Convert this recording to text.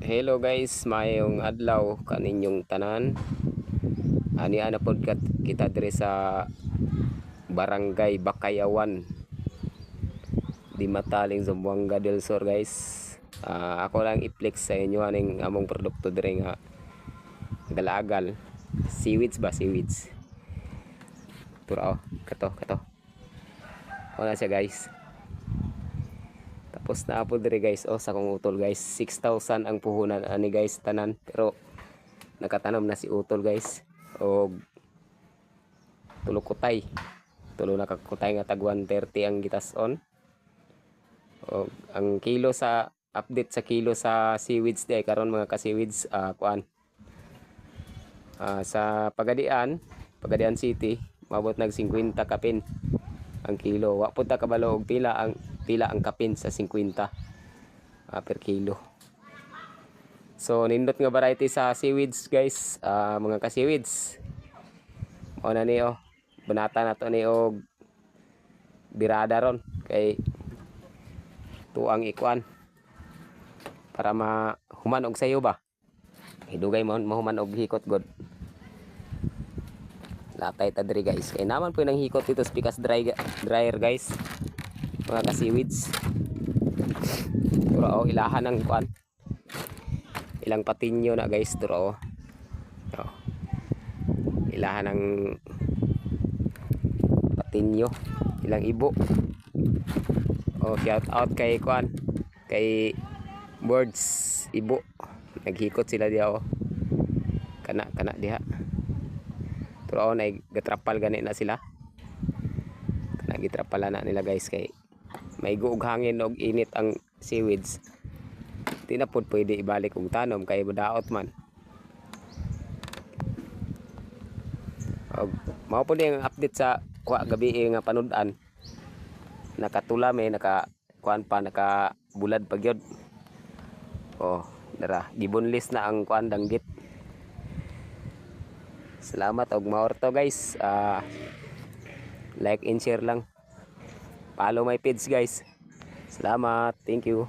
Hello guys, mayong adlaw kaninyong tanan. Ani ana pod kita dire sa Barangay Bakayawan, Di Mataling, Zamboanga del Sur guys. Ako lang i-flex sa inyo aning among produkto dire nga galagal. Seaweeds ba? Seaweeds. Turo kato. Wala siya guys. Tapos na po dire guys, sa kong utol guys, 6,000 ang puhunan ani guys tanan, pero nakatanom na si utol guys og tulo nakakutay nga tag 130 ang gitas-on. Og ang kilo sa update sa kilo sa seaweeds day karon mga ka-seaweeds, sa Pagadian City mabot nag 50 kapin ang kilo. Wa pud ta kabalo og pila ang kapin sa 50 per kilo. So nindot nga variety sa seaweeds guys, mga ka-seaweeds. Mao na ni banata na to ni og birada ron kay tuang ikuan para mahuman og sayo ba. Hidugay mo mahuman og hikot god. Latay ta diri guys. Kay naman po nang hikot dito spikas dryer guys. Mga ka-seaweeds. Turo ilahan ng kuan. Ilang patinyo na guys, turo. Ilahan ng patinyo, ilang ibo. Shout out kay kuan, kay birds ibo. Naghikot sila diha kana diha. Turo na gatrapal gani na sila. Kana gitrapala na nila guys kay may guog hangin og init ang seaweeds. Di na pod pwede ibalik og tanom kay budaot man. Og mao pod ang update sa gabi nga panud-an. Nakatula may naka bulad pa gyud. Dara gibunlis na ang kuan danggit. Salamat og maorto guys. Like and share lang. Follow my page guys. Salamat. Thank you.